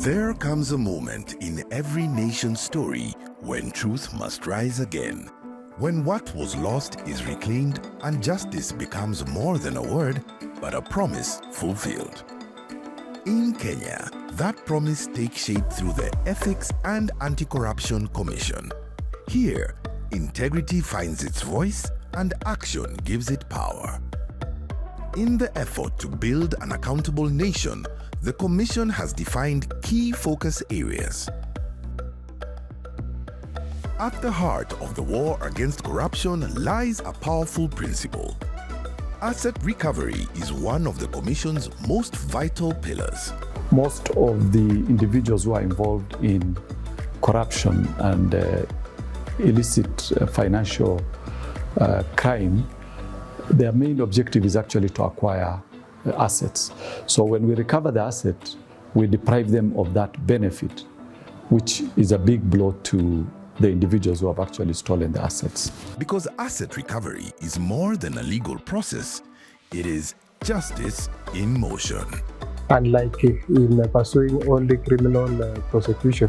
There comes a moment in every nation's story when truth must rise again. When what was lost is reclaimed and justice becomes more than a word, but a promise fulfilled. In Kenya, that promise takes shape through the Ethics and Anti-Corruption Commission. Here, integrity finds its voice and action gives it power. In the effort to build an accountable nation, the Commission has defined key focus areas. At the heart of the war against corruption lies a powerful principle. Asset recovery is one of the Commission's most vital pillars. Most of the individuals who are involved in corruption and illicit financial crime, their main objective is actually to acquire assets. So when we recover the asset, we deprive them of that benefit, which is a big blow to the individuals who have actually stolen the assets. Because asset recovery is more than a legal process, it is justice in motion. Unlike in pursuing only criminal prosecution,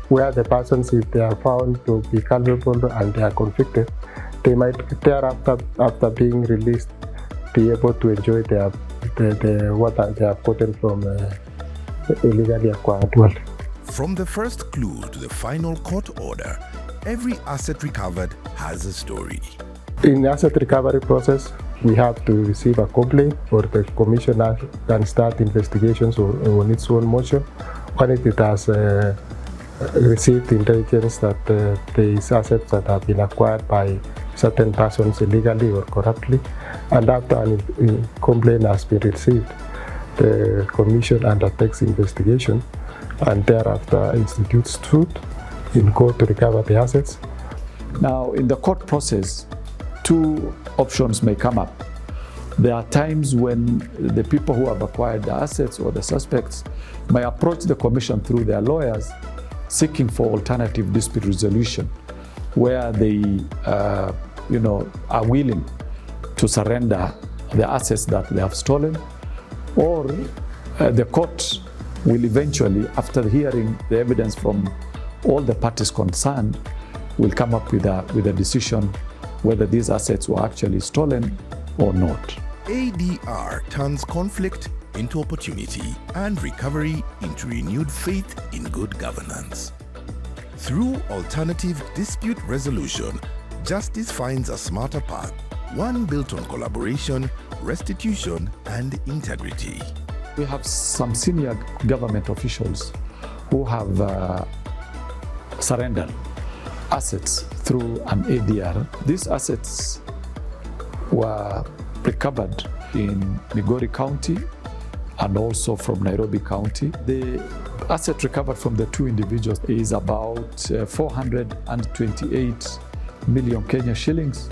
where the persons, if they are found to be culpable and they are convicted, they might thereafter, after being released, be able to enjoy what they have gotten from illegally acquired wealth. From the first clue to the final court order, every asset recovered has a story. In the asset recovery process, we have to receive a complaint, or the Commission can start investigations on its own motion when it has received intelligence that there is assets that have been acquired by certain persons illegally or corruptly, and after a complaint has been received, the Commission undertakes investigation and thereafter institutes suit in court to recover the assets. Now, in the court process, two options may come up. There are times when the people who have acquired the assets or the suspects may approach the Commission through their lawyers seeking for alternative dispute resolution, where they are willing to surrender the assets that they have stolen, or the court will eventually, after hearing the evidence from all the parties concerned, will come up with a decision whether these assets were actually stolen or not. ADR turns conflict into opportunity and recovery into renewed faith in good governance. Through alternative dispute resolution, justice finds a smarter path, one built on collaboration, restitution, and integrity. We have some senior government officials who have surrendered assets through an ADR. These assets were recovered in Migori County and also from Nairobi County. The asset recovered from the two individuals is about 428 million Kenya shillings,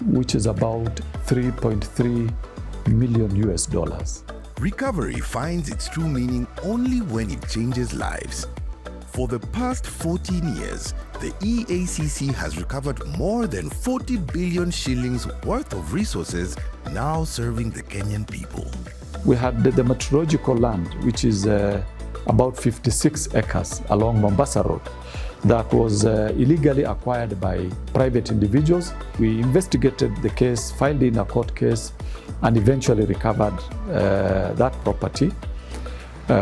which is about $3.3 million US. Recovery finds its true meaning only when it changes lives. For the past 14 years, the EACC has recovered more than 40 billion shillings worth of resources now serving the Kenyan people. We had the meteorological land, which is about 56 acres along Mombasa Road, that was illegally acquired by private individuals. We investigated the case, filed in a court case, and eventually recovered that property,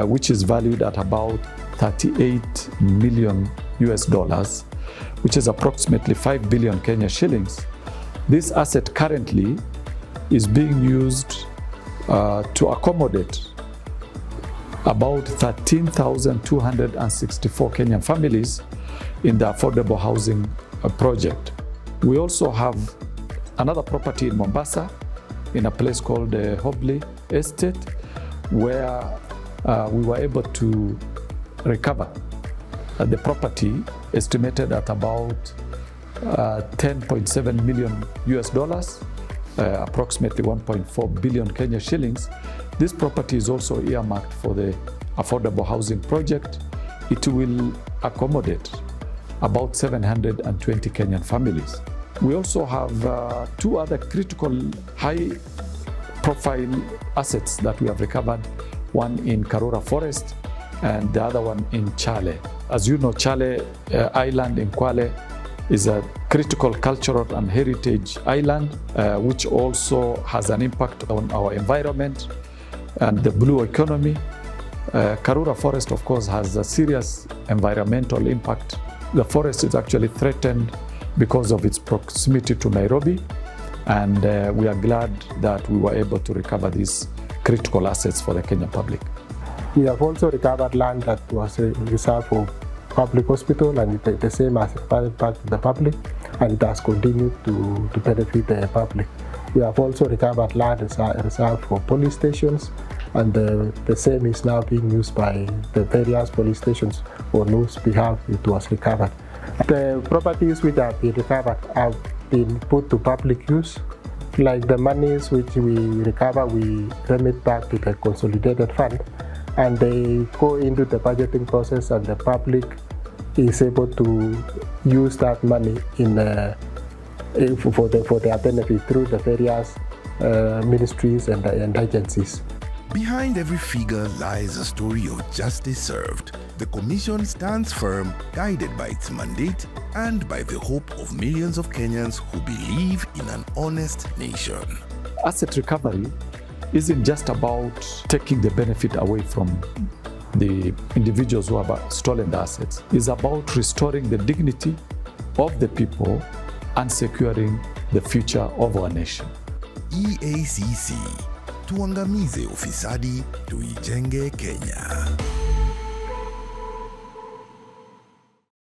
which is valued at about 38 million US, which is approximately 5 billion Kenya shillings. This asset currently is being used to accommodate about 13,264 Kenyan families in the affordable housing project. We also have another property in Mombasa, in a place called Hobley Estate, where we were able to recover the property estimated at about 10.7 million US, approximately 1.4 billion Kenya shillings. This property is also earmarked for the affordable housing project. It will accommodate about 720 Kenyan families. We also have two other critical high-profile assets that we have recovered, one in Karura Forest and the other one in Chale. As you know, Chale Island in Kwale is a critical cultural and heritage island, which also has an impact on our environment and the blue economy. Karura Forest, of course, has a serious environmental impact. The forest is actually threatened because of its proximity to Nairobi, and we are glad that we were able to recover these critical assets for the Kenyan public. We have also recovered land that was reserved for public hospital, and the same has provided back to the public, and it has continued to benefit the public. We have also recovered land reserved for police stations, and the same is now being used by the various police stations on whose behalf it was recovered. The properties which have been recovered have been put to public use. Like the monies which we recover, we remit back to the consolidated fund, and they go into the budgeting process, and the public is able to use that money for their benefit through the various ministries and agencies. Behind every figure lies a story of justice served. The Commission stands firm, guided by its mandate and by the hope of millions of Kenyans who believe in an honest nation. Asset recovery isn't just about taking the benefit away from the individuals who have stolen the assets. It's about restoring the dignity of the people and securing the future of our nation. EACC, tuangamize ufisadi, tuijenge Kenya.